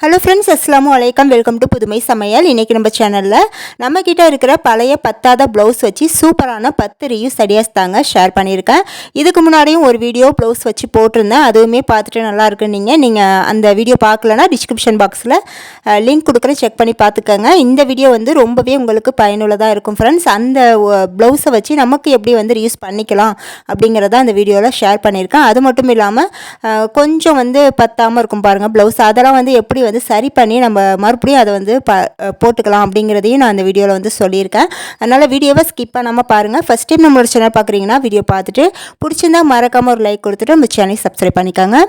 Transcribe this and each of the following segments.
Hello friends, அஸ்ஸலாமு அலைக்கும். Welcome to புதுமை சமையல். இன்றைக்கி நம்ம சேனலில் நம்மக்கிட்ட இருக்கிற பழைய பத்தாத ப்ளவுஸ் வச்சு சூப்பரான 10 ரிவ்யூஸ் ஐடியாஸ் தாங்க ஷேர் பண்ணியிருக்கேன். இதுக்கு முன்னாடியும் ஒரு வீடியோ ப்ளவுஸ் வச்சு போட்டிருந்தேன். அதுவுமே பார்த்துட்டு நல்லா இருக்குன்னீங்க. நீங்கள் அந்த வீடியோ பார்க்கலன்னா டிஸ்கிரிப்ஷன் பாக்ஸில் லிங்க் கொடுக்குறேன், செக் பண்ணி பார்த்துக்கோங்க. இந்த வீடியோ ரொம்பவே உங்களுக்கு பயனுள்ளதாக இருக்கும் ஃப்ரெண்ட்ஸ். அந்த ப்ளவுஸை வச்சு நமக்கு எப்படி ரியூஸ் பண்ணிக்கலாம் அப்படிங்கிறத அந்த வீடியோவில் ஷேர் பண்ணியிருக்கேன். அது மட்டும் இல்லாமல் கொஞ்சம் பத்தாமல் இருக்கும் பாருங்கள் ப்ளவுஸ், அதெல்லாம் எப்படி சரி பண்ணி நம்ம மறுபடியும் அதை போட்டுக்கலாம் அப்படிங்கிறதையும் நான் அந்த வீடியோவில் சொல்லியிருக்கேன். அதனால் வீடியோவை ஸ்கிப் பண்ணாமல் பாருங்கள். ஃபஸ்ட் டைம் நம்மளோட சேனல் பார்க்குறீங்கன்னா வீடியோ பார்த்துட்டு பிடிச்சிருந்தா மறக்காமல் ஒரு லைக் கொடுத்துட்டு நம்ம சேனலை சப்ஸ்கிரைப் பண்ணிக்கோங்க.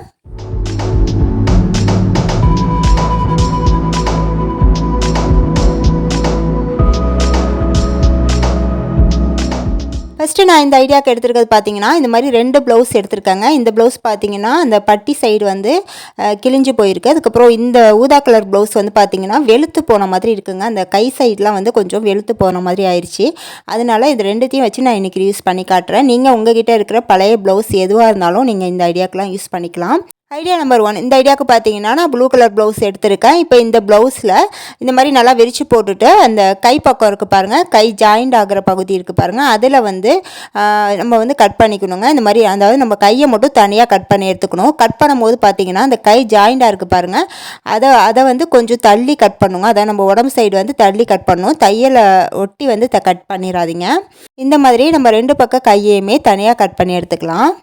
ஃபஸ்ட்டு நான் இந்த ஐடியாவுக்கு எடுத்துருக்கிறது பார்த்தீங்கன்னா, இந்த மாதிரி 2 ப்ளவுஸ் எடுத்திருக்காங்க. இந்த ப்ளவுஸ் பார்த்தீங்கன்னா அந்த பட்டி சைடு கிழிஞ்சு போயிருக்கு. அதுக்கப்புறம் இந்த ஊதா கலர் ப்ளவுஸ் பார்த்தீங்கன்னா வெளுத்து போன மாதிரி இருக்குங்க. அந்த கை சைட்லாம் கொஞ்சம் வெளுத்து போன மாதிரி ஆயிடுச்சு. அதனால இது 2த்தையும் வச்சு நான் இன்றைக்கி யூஸ் பண்ணி காட்டுறேன். நீங்கள் உங்ககிட்ட இருக்கிற பழைய ப்ளவுஸ் எதுவாக இருந்தாலும் நீங்கள் இந்த ஐடியாக்கெலாம் யூஸ் பண்ணிக்கலாம். ஐடியா நம்பர் 1, இந்த ஐடியாவுக்கு பார்த்தீங்கன்னா நான் ப்ளூ கலர் ப்ளவுஸ் எடுத்திருக்கேன். இப்போ இந்த ப்ளவுஸில் இந்த மாதிரி நல்லா விரித்து போட்டுட்டு அந்த கை பக்கம் இருக்குது பாருங்கள், கை ஜாயிண்ட் ஆகிற பகுதி இருக்குது பாருங்கள், அதில் நம்ம கட் பண்ணிக்கணுங்க. இந்த மாதிரி அதாவது நம்ம கையை மட்டும் தனியாக கட் பண்ணி எடுத்துக்கணும். கட் பண்ணும்போது பார்த்தீங்கன்னா அந்த கை ஜாயிண்டாக இருக்குது பாருங்கள், அதை கொஞ்சம் தள்ளி கட் பண்ணுங்க. அதான் நம்ம உடம்பு சைடு தள்ளி கட் பண்ணணும். தையலை ஒட்டி கட் பண்ணிடாதீங்க. இந்த மாதிரி நம்ம 2 பக்கம் கையையுமே தனியாக கட் பண்ணி எடுத்துக்கலாம்.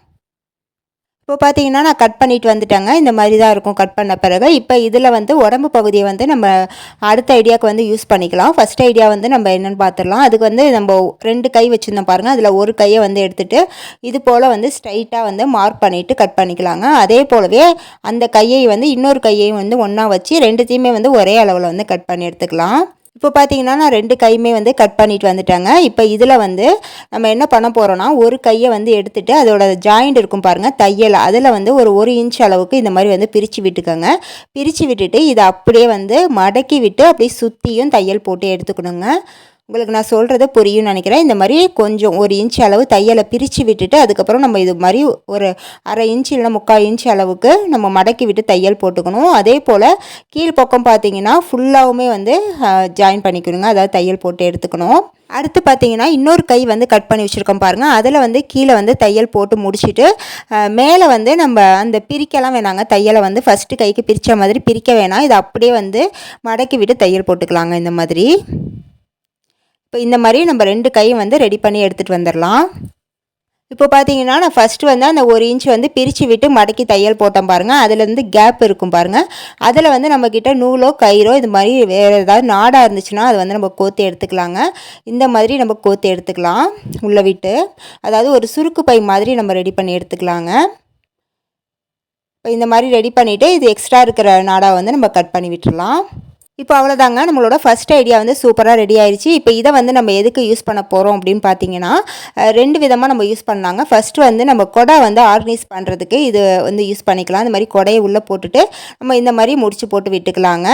இப்போ பார்த்தீங்கன்னா நான் கட் பண்ணிட்டு வந்துட்டேங்க. இந்த மாதிரி தான் இருக்கும் கட் பண்ண பிறகு. இப்போ இதில் உடம்பு பகுதியை நம்ம அடுத்த ஐடியாவுக்கு யூஸ் பண்ணிக்கலாம். ஃபஸ்ட் ஐடியா நம்ம என்னென்னு பார்த்துடலாம். அதுக்கு நம்ம 2 கை வச்சுருந்தோம் பாருங்கள், அதில் ஒரு கையை எடுத்துகிட்டு இது போல் ஸ்ட்ரைட்டாக மார்க் பண்ணிவிட்டு கட் பண்ணிக்கலாங்க. அதே போலவே அந்த கையை இன்னொரு கையையும் ஒன்றா வச்சு 2த்தையுமே ஒரே அளவில் கட் பண்ணி எடுத்துக்கலாம். இப்போ பார்த்தீங்கன்னா நான் 2 கையுமே கட் பண்ணிட்டு வந்துட்டேங்க. இப்போ இதில் நம்ம என்ன பண்ண போகிறோன்னா, ஒரு கையை எடுத்துகிட்டு அதோட ஜாயிண்ட் இருக்கும் பாருங்கள் தையல், அதில் ஒரு 1 இன்ச் அளவுக்கு இந்த மாதிரி பிரித்து விட்டுக்கோங்க. பிரித்து விட்டுட்டு இதை அப்படியே மடக்கி விட்டு அப்படியே சுற்றியும் தையல் போட்டு எடுத்துக்கணுங்க. உங்களுக்கு நான் சொல்கிறது புரியும்னு நினைக்கிறேன். இந்த மாதிரி கொஞ்சம் 1 இன்ச் அளவு தையலை பிரித்து விட்டுட்டு அதுக்கப்புறம் நம்ம இது மாதிரி ஒரு 1/2 இன்ச் இல்லைனா 3/4 இன்ச் அளவுக்கு நம்ம மடக்கி விட்டு தையல் போட்டுக்கணும். அதே போல் கீழ்ப்பக்கம் பார்த்தீங்கன்னா ஃபுல்லாகவுமே ஜாயின் பண்ணிக்கணுங்க, அதாவது தையல் போட்டு எடுத்துக்கணும். அடுத்து பார்த்தீங்கன்னா இன்னொரு கை கட் பண்ணி வச்சுருக்கோம் பாருங்கள், அதில் கீழே தையல் போட்டு முடிச்சுட்டு மேலே நம்ம அந்த பிரிக்கலாம் வேணாங்க. தையலை ஃபஸ்ட்டு கைக்கு பிரித்த மாதிரி பிரிக்க வேணாம். இதை அப்படியே மடக்கி விட்டு தையல் போட்டுக்கலாங்க. இந்த மாதிரி இப்போ இந்த மாதிரி நம்ம 2 கையும் ரெடி பண்ணி எடுத்துகிட்டு வந்துடலாம். இப்போ பார்த்தீங்கன்னா நான் ஃபஸ்ட்டு அந்த 1 இன்ச் பிரித்து விட்டு மடக்கி தையல் போட்டோம் பாருங்கள், அதுலேருந்து கேப் இருக்கும் பாருங்கள், அதில் நம்மக்கிட்ட நூலோ கயிறோ இது மாதிரி வேறு ஏதாவது நாடாக இருந்துச்சுன்னா அது நம்ம கோத்து எடுத்துக்கலாங்க. இந்த மாதிரி நம்ம கோத்து எடுத்துக்கலாம் உள்ளே விட்டு, அதாவது ஒரு சுருக்கு பை மாதிரி நம்ம ரெடி பண்ணி எடுத்துக்கலாங்க. இப்போ இந்த மாதிரி ரெடி பண்ணிவிட்டு இது எக்ஸ்ட்ரா இருக்கிற நாடாக நம்ம கட் பண்ணி விட்டுடலாம். இப்போ அவ்வளோதாங்க, நம்மளோட ஃபஸ்ட் ஐடியா சூப்பராக ரெடி ஆயிடுச்சு. இப்போ இதை நம்ம எதுக்கு யூஸ் பண்ண போகிறோம் அப்படின்னு பார்த்தீங்கன்னா 2 விதமாக நம்ம யூஸ் பண்ணாங்க. ஃபஸ்ட்டு நம்ம கொடை ஆர்கனைஸ் பண்ணுறதுக்கு இது யூஸ் பண்ணிக்கலாம். இந்த மாதிரி கொடையை உள்ளே போட்டுட்டு நம்ம இந்த மாதிரி முடிச்சு போட்டு விட்டுக்கலாங்க.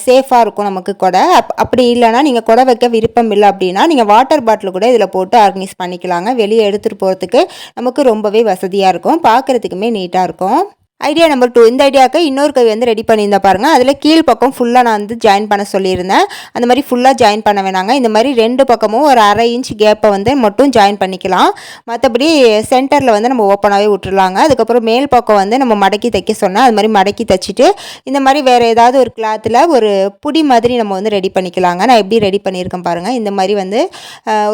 சேஃபாக இருக்கும் நமக்கு கொடை. அப்படி இல்லைனா நீங்கள் கொடை வைக்க விருப்பம் இல்லை அப்படின்னா நீங்கள் வாட்டர் பாட்டில் கூட இதில் போட்டு ஆர்கனைஸ் பண்ணிக்கலாங்க. வெளியே எடுத்துகிட்டு போகிறதுக்கு நமக்கு ரொம்பவே வசதியாக இருக்கும், பார்க்குறதுக்குமே நீட்டாக இருக்கும். ஐடியா நம்பர் 2, இந்த ஐடியாவுக்கு இன்னொரு கை ரெடி பண்ணியிருந்தா பாருங்கள், அதில் கீழ் பக்கம் ஃபுல்லாக நான் ஜாயின் பண்ண சொல்லியிருந்தேன். அந்த மாதிரி ஃபுல்லாக ஜாயின் பண்ண வேணாங்க. இந்த மாதிரி 2 பக்கமும் ஒரு 1/2 இன்ச் கேப்பை மட்டும் ஜாயின் பண்ணிக்கலாம். மற்றபடி சென்டரில் நம்ம ஓப்பனாகவே விட்டுருலாங்க. அதுக்கப்புறம் மேல் பக்கம் நம்ம மடக்கி தைக்க சொன்னால் அது மாதிரி மடக்கி தைச்சிட்டு இந்த மாதிரி வேறு ஏதாவது ஒரு கிளாத்தில் ஒரு புடி மாதிரி நம்ம ரெடி பண்ணிக்கலாங்க. நான் எப்படி ரெடி பண்ணியிருக்கேன் பாருங்கள், இந்த மாதிரி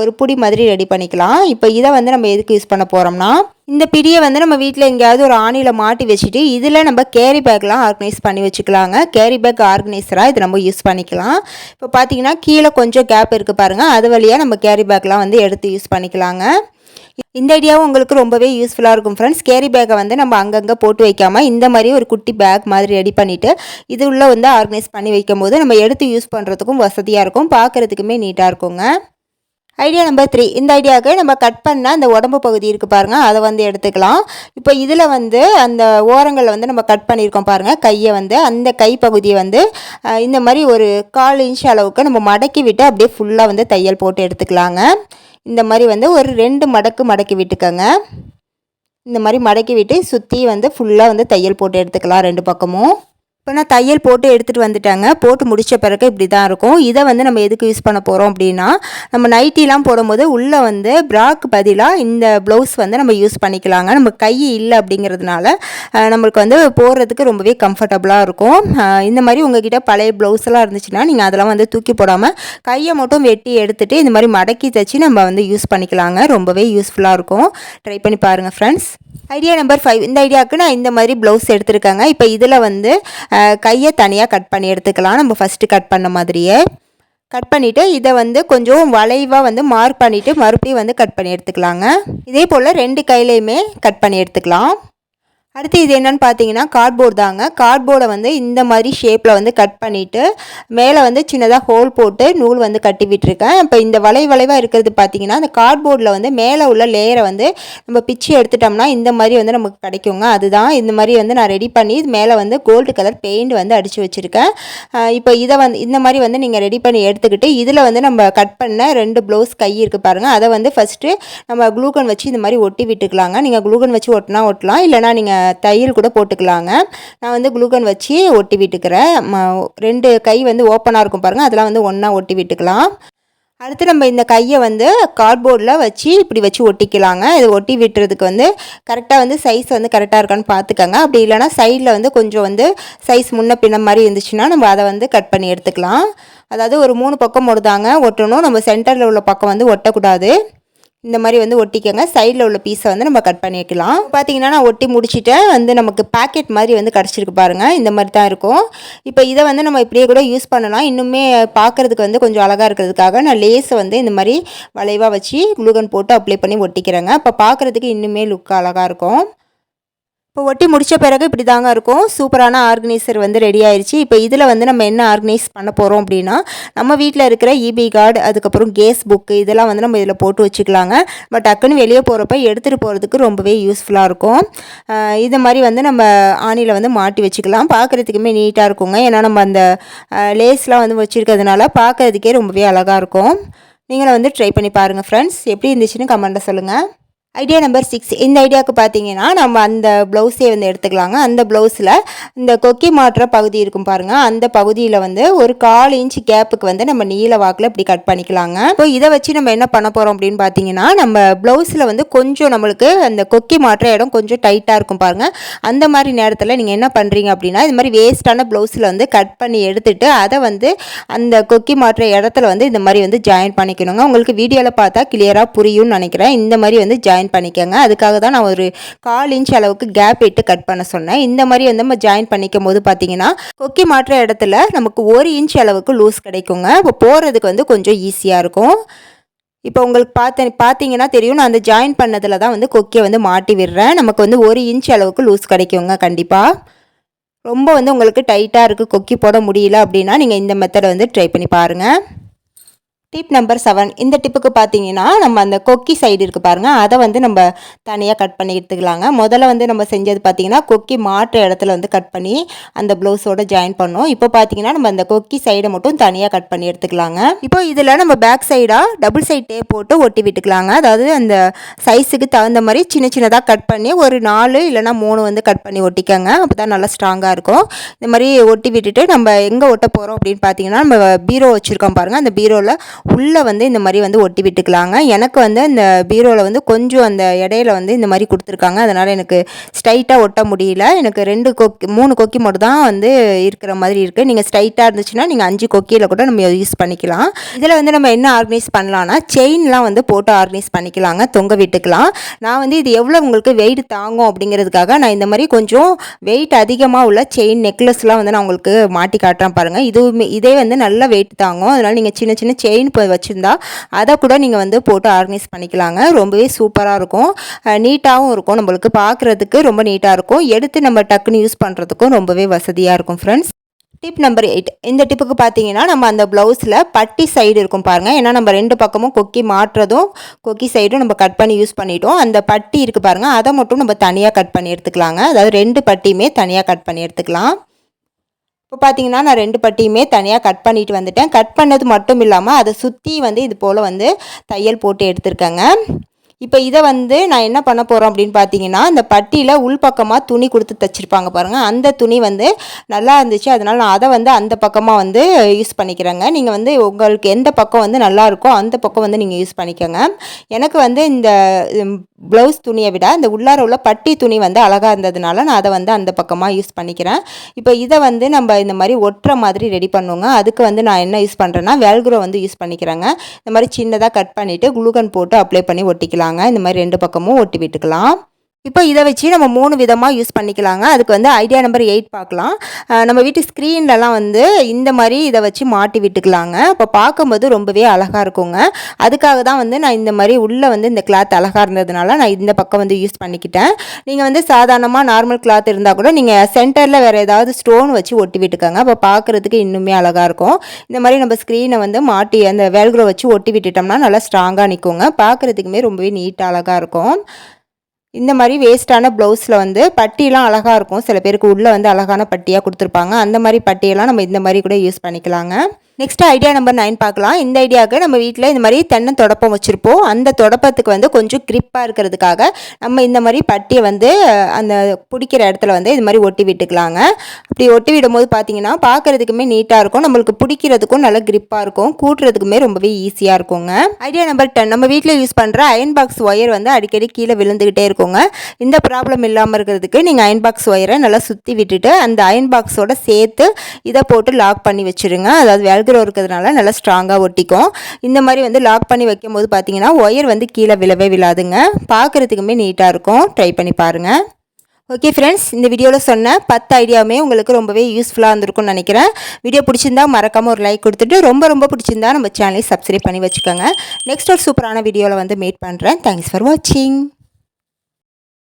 ஒரு புடி மாதிரி ரெடி பண்ணிக்கலாம். இப்போ இதை நம்ம எதுக்கு யூஸ் பண்ண போகிறோம்னா, இந்த பிடியை நம்ம வீட்டில் எங்கேயாவது ஒரு ஆணியில் மாட்டி வச்சுட்டு இதில் நம்ம கேரி பேக்லாம் ஆர்கனைஸ் பண்ணி வச்சுக்கலாங்க. கேரி பேக் ஆர்கனைசராக இது நம்ம யூஸ் பண்ணிக்கலாம். இப்போ பார்த்தீங்கன்னா கீழே கொஞ்சம் கேப் இருக்குது பாருங்கள், அது வழியாக நம்ம கேரி பேக்லாம் எடுத்து யூஸ் பண்ணிக்கலாங்க. இந்த ஐடியாவும் உங்களுக்கு ரொம்பவே யூஸ்ஃபுல்லாக இருக்கும் ஃப்ரெண்ட்ஸ். கேரி பேக்கை நம்ம அங்கங்கே போட்டு வைக்காமல் இந்த மாதிரி ஒரு குட்டி பேக் மாதிரி ரெடி பண்ணிவிட்டு இது உள்ளே ஆர்கனைஸ் பண்ணி வைக்கும் போது நம்ம எடுத்து யூஸ் பண்ணுறதுக்கும் வசதியாக இருக்கும், பார்க்குறதுக்குமே நீட்டாக இருக்குங்க. ஐடியா நம்பர் 3, இந்த ஐடியாவுக்கு நம்ம கட் பண்ண அந்த உடம்பு பகுதி இருக்குது பாருங்கள், அதை எடுத்துக்கலாம். இப்போ இதில் அந்த ஓரங்களில் நம்ம கட் பண்ணியிருக்கோம் பாருங்கள் கையை அந்த கை பகுதியை இந்த மாதிரி ஒரு 1/4 இன்ச் அளவுக்கு நம்ம மடக்கி விட்டு அப்படியே ஃபுல்லாக தையல் போட்டு எடுத்துக்கலாங்க. இந்த மாதிரி ஒரு 2 மடக்கு மடக்கி விட்டுக்கோங்க. இந்த மாதிரி மடக்கி விட்டு சுற்றி ஃபுல்லாக தையல் போட்டு எடுத்துக்கலாம் 2 பக்கமும். இப்போ நான் தையல் போட்டு எடுத்துகிட்டு வந்துட்டேங்க. போட்டு முடித்த பிறகு இப்படி தான் இருக்கும். இதை வந்து நம்ம எதுக்கு யூஸ் பண்ண போகிறோம் அப்படின்னா, நம்ம நைட்டிலாம் போடும்போது உள்ளே வந்து ப்ராக்கு பதிலாக இந்த ப்ளவுஸ் வந்து நம்ம யூஸ் பண்ணிக்கலாங்க. நம்ம கை இல்லை அப்படிங்கிறதுனால நம்மளுக்கு வந்து போடுறதுக்கு ரொம்பவே கம்ஃபர்டபுளாக இருக்கும். இந்த மாதிரி உங்ககிட்ட பழைய ப்ளவுஸ்லாம் இருந்துச்சுன்னா நீங்கள் அதெல்லாம் வந்து தூக்கி போடாமல் கையை மட்டும் வெட்டி எடுத்துகிட்டு இந்த மாதிரி மடக்கி தைச்சி நம்ம வந்து யூஸ் பண்ணிக்கலாங்க. ரொம்பவே யூஸ்ஃபுல்லாக இருக்கும். ட்ரை பண்ணி பாருங்கள் ஃப்ரெண்ட்ஸ். Idea number 5. இந்த ஐடியாவுக்கு நான் இந்த மாதிரி ப்ளவுஸ் எடுத்துருக்கேங்க. இப்போ இதில் வந்து கையை தனியாக கட் பண்ணி எடுத்துக்கலாம். நம்ம ஃபஸ்ட்டு கட் பண்ண மாதிரியே கட் பண்ணிவிட்டு இதை வந்து கொஞ்சம் வளைவாக வந்து மார்க் பண்ணிவிட்டு மறுபடியும் வந்து கட் பண்ணி எடுத்துக்கலாங்க. இதே போல் 2 கையிலையுமே கட் பண்ணி எடுத்துக்கலாம். அடுத்து இது என்னென்னு பார்த்தீங்கன்னா கார்ட்போர்டு தாங்க. கார்ட்போர்டை வந்து இந்த மாதிரி ஷேப்பில் வந்து கட் பண்ணிவிட்டு மேலே வந்து சின்னதாக ஹோல் போட்டு நூல் வந்து கட்டி விட்டுருக்கேன். இப்போ இந்த வளைவாக இருக்கிறது பார்த்தீங்கன்னா அந்த கார்ட்போர்டில் வந்து மேலே உள்ள லேயரை வந்து நம்ம பிச்சு எடுத்துட்டோம்னா இந்த மாதிரி வந்து நமக்கு கிடைக்குங்க. அதுதான் இந்த மாதிரி வந்து நான் ரெடி பண்ணி மேலே வந்து கோல்டு கலர் பெயிண்ட் வந்து அடித்து வச்சுருக்கேன். இப்போ இதை வந்து இந்த மாதிரி வந்து நீங்கள் ரெடி பண்ணி எடுத்துக்கிட்டு இதில் வந்து நம்ம கட் பண்ண 2 ப்ளவுஸ் கை இருக்குது பாருங்கள். அதை வந்து ஃபஸ்ட்டு நம்ம க்ளூகன் வச்சு இந்த மாதிரி ஒட்டி விட்டுக்கலாங்க. நீங்கள் க்ளூகன் வச்சு ஒட்டினா ஒட்டலாம், இல்லைனா நீங்கள் தையல் கூட போட்டுக்கலாங்க. நான் வந்து க்ளூகன் வச்சு ஒட்டி விட்டுக்கிறேன். 2 கை வந்து ஓப்பனாக இருக்கும் பாருங்கள், அதெல்லாம் வந்து ஒன்றா ஒட்டி விட்டுக்கலாம். அடுத்து நம்ம இந்த கையை வந்து கார்ட்போர்டில் வச்சு இப்படி வச்சு ஒட்டிக்கலாங்க. இது ஒட்டி விட்டுறதுக்கு வந்து கரெக்டாக வந்து சைஸ் வந்து கரெக்டாக இருக்கான்னு பார்த்துக்கோங்க. அப்படி இல்லைனா சைடில் வந்து கொஞ்சம் வந்து சைஸ் முன்ன பின்ன மாதிரி இருந்துச்சுன்னா நம்ம அதை வந்து கட் பண்ணி எடுத்துக்கலாம். அதாவது ஒரு 3 பக்கம் ஒட்டுதாங்க ஒட்டணும். நம்ம சென்டரில் உள்ள பக்கம் வந்து ஒட்டக்கூடாது. இந்த மாதிரி வந்து ஒட்டிக்கங்க. சைடில் உள்ள பீஸை வந்து நம்ம கட் பண்ணி வைக்கலாம். பார்த்தீங்கன்னா நான் ஒட்டி முடிச்சுட்டேன். வந்து நமக்கு பேக்கெட் மாதிரி வந்து கிடச்சிருக்கு பாருங்கள். இந்த மாதிரி தான் இருக்கும். இப்போ இதை வந்து நம்ம இப்படியே கூட யூஸ் பண்ணலாம். இன்னுமே பார்க்குறதுக்கு வந்து கொஞ்சம் அழகாக இருக்கிறதுக்காக நான் லேஸை வந்து இந்த மாதிரி வளைவாக வச்சு க்ளூகன் போட்டு அப்ளை பண்ணி ஒட்டிக்கிறேங்க. இப்போ பார்க்குறதுக்கு இன்னுமே லுக் அழகாக இருக்கும். இப்போ ஒட்டி முடித்த பிறகு இப்படி தாங்க இருக்கும். சூப்பரான ஆர்கனைசர் வந்து ரெடி ஆயிடுச்சு. இப்போ இதில் வந்து நம்ம என்ன ஆர்கனைஸ் பண்ண போகிறோம் அப்படின்னா, நம்ம வீட்டில் இருக்கிற இபி கார்டு, அதுக்கப்புறம் கேஸ் புக்கு இதெல்லாம் வந்து நம்ம இதில் போட்டு வச்சுக்கலாங்க. பட் டக்குன்னு வெளியே போகிறப்ப எடுத்துகிட்டு போகிறதுக்கு ரொம்பவே யூஸ்ஃபுல்லாக இருக்கும். இது மாதிரி வந்து நம்ம ஆணியில் வந்து மாட்டி வச்சுக்கலாம். பார்க்குறதுக்குமே நீட்டாக இருக்குங்க. ஏன்னா நம்ம அந்த லேஸ்லாம் வந்து வச்சுருக்கிறதுனால பார்க்குறதுக்கே ரொம்பவே அழகாக இருக்கும். நீங்களும் வந்து ட்ரை பண்ணி பாருங்கள் ஃப்ரெண்ட்ஸ். எப்படி இருந்துச்சுன்னு கமெண்ட்டில் சொல்லுங்கள். Idea number 6. இந்த ஐடியாவுக்கு பார்த்தீங்கன்னா நம்ம அந்த ப்ளவுஸே வந்து எடுத்துக்கலாங்க. அந்த ப்ளவுஸில் இந்த கொக்கி மாட்டுற பகுதி இருக்கும் பாருங்கள். அந்த பகுதியில் வந்து ஒரு 1/4 இன்ச் கேப்புக்கு வந்து நம்ம நீல வாக்கில் இப்படி கட் பண்ணிக்கலாங்க. இப்போ இதை வச்சு நம்ம என்ன பண்ண போகிறோம் அப்படின்னு பார்த்தீங்கன்னா, நம்ம ப்ளவுஸில் வந்து கொஞ்சம் நம்மளுக்கு அந்த கொக்கி மாட்டுற இடம் கொஞ்சம் டைட்டாக இருக்கும் பாருங்கள். அந்த மாதிரி நேரத்தில் நீங்கள் என்ன பண்ணுறீங்க அப்படின்னா, இது மாதிரி வேஸ்ட்டான ப்ளவுஸில் வந்து கட் பண்ணி எடுத்துகிட்டு அதை வந்து அந்த கொக்கி மாட்டுற இடத்துல வந்து இந்த மாதிரி வந்து ஜாயின் பண்ணிக்கணுங்க. உங்களுக்கு வீடியோவில் பார்த்தா கிளியராக புரியும்னு நினைக்கிறேன். இந்த மாதிரி வந்து ஜாயின் பண்ணிக்கங்க. அதுக்காக தான் நான் ஒரு 1/4 இன்ச் அளவுக்கு கேப் விட்டு கட் பண்ண சொன்னேன். இந்த மாதிரி வந்து நம்ம ஜாயின் பண்ணிக்கும் போது பார்த்தீங்கன்னா கொக்கி மாற்ற இடத்துல நமக்கு 1 இன்ச் அளவுக்கு லூஸ் கிடைக்குங்க. இப்போ போகிறதுக்கு வந்து கொஞ்சம் ஈஸியாக இருக்கும். இப்போ உங்களுக்கு பார்த்தீங்கன்னா தெரியும், நான் அந்த ஜாயின் பண்ணதில் தான் வந்து கொக்கியை வந்து மாட்டி விடுறேன். நமக்கு வந்து 1 இன்ச் அளவுக்கு லூஸ் கிடைக்குங்க. கண்டிப்பாக ரொம்ப வந்து உங்களுக்கு டைட்டாக இருக்குது, கொக்கி போட முடியல அப்படின்னா நீங்கள் இந்த மெத்தடை வந்து ட்ரை பண்ணி பாருங்கள். Tip number 7. இந்த டிப்புக்கு பார்த்தீங்கன்னா நம்ம அந்த கொக்கி சைடு இருக்குது பாருங்கள், அதை வந்து நம்ம தனியாக கட் பண்ணி எடுத்துக்கலாங்க. முதல்ல வந்து நம்ம செஞ்சது பார்த்தீங்கன்னா கொக்கி மாற்ற இடத்துல வந்து கட் பண்ணி அந்த ப்ளவுஸோட ஜாயின் பண்ணோம். இப்போ பார்த்தீங்கன்னா நம்ம அந்த கொக்கி சைடை மட்டும் தனியாக கட் பண்ணி எடுத்துக்கலாங்க. இப்போ இதில் நம்ம பேக் சைடாக டபுள் சைட் டேப் போட்டு ஒட்டி விட்டுக்கலாங்க. அதாவது அந்த சைஸுக்கு தகுந்த மாதிரி சின்ன சின்னதாக கட் பண்ணி ஒரு 4 இல்லைனா 3 வந்து கட் பண்ணி ஒட்டிக்கங்க. அப்போ தான் நல்லா ஸ்ட்ராங்காக இருக்கும். இந்த மாதிரி ஒட்டி விட்டுட்டு நம்ம எங்கே ஒட்ட போகிறோம் அப்படின்னு பார்த்தீங்கன்னா, நம்ம பீரோ வச்சுருக்கோம் பாருங்கள். அந்த பீரோவில் உள்ளே வந்து இந்த மாதிரி வந்து ஒட்டி விட்டுக்கலாங்க. எனக்கு வந்து இந்த பீரோவில் வந்து கொஞ்சம் அந்த இடையில வந்து இந்த மாதிரி கொடுத்துருக்காங்க. அதனால் எனக்கு ஸ்ட்ரைட்டாக ஒட்ட முடியல. எனக்கு 3 கொக்கி மட்டும் தான் வந்து இருக்கிற மாதிரி இருக்குது. நீங்கள் ஸ்ட்ரைட்டாக இருந்துச்சுன்னா நீங்கள் 5 கொக்கியில் கூட நம்ம யூஸ் பண்ணிக்கலாம். இதில் வந்து நம்ம என்ன ஆர்கனைஸ் பண்ணலான்னா, செயின்லாம் வந்து போட்டு ஆர்கனைஸ் பண்ணிக்கலாங்க, தொங்க விட்டுக்கலாம். நான் வந்து இது எவ்வளோ உங்களுக்கு வெயிட் தாங்கும் அப்படிங்கிறதுக்காக நான் இந்த மாதிரி கொஞ்சம் வெயிட் அதிகமாக உள்ள செயின் நெக்லஸ்லாம் வந்து நான் உங்களுக்கு மாட்டி காட்டுறேன் பாருங்கள். இதே வந்து நல்லா வெயிட் தாங்கும். அதனால் நீங்கள் சின்ன சின்ன செயின் வச்சுருந்தா அதை கூட நீங்கள் வந்து போட்டு ஆர்கனைஸ் பண்ணிக்கலாங்க. ரொம்பவே சூப்பராக இருக்கும், நீட்டாகவும் இருக்கும். நம்மளுக்கு பார்க்குறதுக்கு ரொம்ப நீட்டாக இருக்கும். எடுத்து நம்ம டக்குன்னு யூஸ் பண்ணுறதுக்கும் ரொம்பவே வசதியாக இருக்கும் ஃப்ரெண்ட்ஸ். Tip number 8. இந்த டிப்புக்கு பார்த்தீங்கன்னா நம்ம அந்த ப்ளவுஸில் பட்டி சைடு இருக்கும் பாருங்கள். ஏன்னா நம்ம 2 பக்கமும் கொக்கி மாட்டுறதும் கொக்கி சைடும் நம்ம கட் பண்ணி யூஸ் பண்ணிட்டோம். அந்த பட்டி இருக்குது பாருங்கள், அதை மட்டும் நம்ம தனியாக கட் பண்ணி எடுத்துக்கலாங்க. அதாவது 2 பட்டியுமே தனியாக கட் பண்ணி எடுத்துக்கலாம். இப்போ பார்த்தீங்கன்னா நான் 2 பட்டியுமே தனியாக கட் பண்ணிட்டு வந்துட்டேன். கட் பண்ணது மட்டும் இல்லாமல் அதை சுற்றி வந்து இது போல் வந்து தையல் போட்டு எடுத்துருக்கேங்க. இப்போ இதை வந்து நான் என்ன பண்ண போகிறோம் அப்படின்னு பார்த்தீங்கன்னா, இந்த பட்டியில் உள்பக்கமாக துணி கொடுத்து தைச்சிருப்பாங்க பாருங்கள், அந்த துணி வந்து நல்லா இருந்துச்சு. அதனால் நான் அதை வந்து அந்த பக்கமாக வந்து யூஸ் பண்ணிக்கிறேங்க. நீங்கள் வந்து உங்களுக்கு எந்த பக்கம் வந்து நல்லா இருக்கோ அந்த பக்கம் வந்து நீங்கள் யூஸ் பண்ணிக்கோங்க. எனக்கு வந்து இந்த ப்ளவுஸ் துணியை விட இந்த உள்ளார உள்ள பட்டி துணி வந்து அழகாக இருந்ததுனால நான் அதை வந்து அந்த பக்கமாக யூஸ் பண்ணிக்கிறேன். இப்போ இதை வந்து நம்ம இந்த மாதிரி ஒட்டுற மாதிரி ரெடி பண்ணுவோங்க. அதுக்கு வந்து நான் என்ன யூஸ் பண்ணுறேன்னா, வேல்க்ரோ வந்து யூஸ் பண்ணிக்கிறேங்க. இந்த மாதிரி சின்னதாக கட் பண்ணிவிட்டு குளூகன் போட்டு அப்ளை பண்ணி ஒட்டிக்கலாங்க. இந்த மாதிரி 2 பக்கமும் ஒட்டி விட்டுக்கலாம். இப்போ இதை வச்சு நம்ம 3 விதமாக யூஸ் பண்ணிக்கலாங்க. அதுக்கு வந்து ஐடியா நம்பர் 8 பார்க்கலாம். நம்ம வீட்டு ஸ்க்ரீன்லலாம் வந்து இந்த மாதிரி இதை வச்சு மாட்டி விட்டுக்கலாங்க. இப்போ பார்க்கும்போது ரொம்பவே அழகாக இருக்குங்க. அதுக்காக தான் வந்து நான் இந்த மாதிரி உள்ளே வந்து இந்த கிளாத் அழகாக இருந்ததுனால நான் இந்த பக்கம் வந்து யூஸ் பண்ணிக்கிட்டேன். நீங்கள் வந்து சாதாரணமாக நார்மல் கிளாத் இருந்தால் கூட நீங்கள் சென்டரில் வேறு ஏதாவது ஸ்டோன் வச்சு ஒட்டி விட்டுக்கோங்க. அப்போ பார்க்குறதுக்கு இன்னுமே அழகாக இருக்கும். இந்த மாதிரி நம்ம ஸ்க்ரீனை வந்து மாட்டி அந்த வேல்க்ரோ வச்சு ஒட்டி விட்டுட்டோம்னா நல்லா ஸ்ட்ராங்காக நிற்குங்க. பார்க்குறதுக்குமே ரொம்பவே நீட்டாக அழகாக இருக்கும். இந்த மாதிரி வேஸ்ட்டான ப்ளவுஸில் வந்து பட்டியெலாம் அழகாக இருக்கும். சில பேருக்கு உள்ளே வந்து அழகான பட்டியாக கொடுத்துருப்பாங்க. அந்த மாதிரி பட்டியெல்லாம் நம்ம இந்த மாதிரி கூட யூஸ் பண்ணிக்கலாங்க. நெக்ஸ்ட்டு ஐடியா நம்பர் 9 பார்க்கலாம். இந்த ஐடியாவுக்கு நம்ம வீட்டில் இந்த மாதிரி தென்னை தொடப்பம் வச்சுருப்போம். அந்த தொடப்பத்துக்கு வந்து கொஞ்சம் கிரிப்பாக இருக்கிறதுக்காக நம்ம இந்த மாதிரி பட்டியை வந்து அந்த பிடிக்கிற இடத்துல வந்து இது மாதிரி ஒட்டி விட்டுக்கலாங்க. அப்படி ஒட்டி விடும்போது பார்த்திங்கன்னா பார்க்குறதுக்குமே நீட்டாக இருக்கும். நம்மளுக்கு பிடிக்கிறதுக்கும் நல்ல கிரிப்பாக இருக்கும். கூட்டுறதுக்குமே ரொம்பவே ஈஸியாக இருக்குங்க. ஐடியா நம்பர் 10, நம்ம வீட்டில் யூஸ் பண்ணுற அயன் பாக்ஸ் ஒயர் வந்து அடிக்கடி கீழே விழுந்துக்கிட்டே இருக்குங்க. இந்த ப்ராப்ளம் இல்லாமல் இருக்கிறதுக்கு நீங்கள் அயன் பாக்ஸ் ஒயரை நல்லா சுற்றி விட்டுட்டு அந்த அயன் பாக்ஸோட சேர்த்து இதை போட்டு லாக் பண்ணி வச்சுருங்க. அதாவது வேல்க்ரோ இருக்கிறதுனால நல்லா ஸ்ட்ராங்காக ஒட்டிக்கும். இந்த மாதிரி வந்து லாக் பண்ணி வைக்கும் போது பார்த்தீங்கன்னா ஒயர் வந்து கீழே விழவே விழாதுங்க. பார்க்குறதுக்குமே நீட்டாக இருக்கும். ட்ரை பண்ணி பாருங்கள். ஓகே ஃப்ரெண்ட்ஸ், இந்த வீடியோவில் சொன்ன 10 ஐடியாவுமே உங்களுக்கு ரொம்பவே யூஸ்ஃபுல்லாக இருந்திருக்கும்னு நினைக்கிறேன். வீடியோ பிடிச்சிருந்தா மறக்காமல் ஒரு லைக் கொடுத்துட்டு ரொம்ப பிடிச்சிருந்தா நம்ம சேனலை சப்ஸ்கிரைப் பண்ணி வச்சுக்கோங்க. நெக்ஸ்ட் ஒரு சூப்பரான வீடியோவில் வந்து மீட் பண்ணுறேன். தேங்க்ஸ் ஃபார் வாட்சிங்.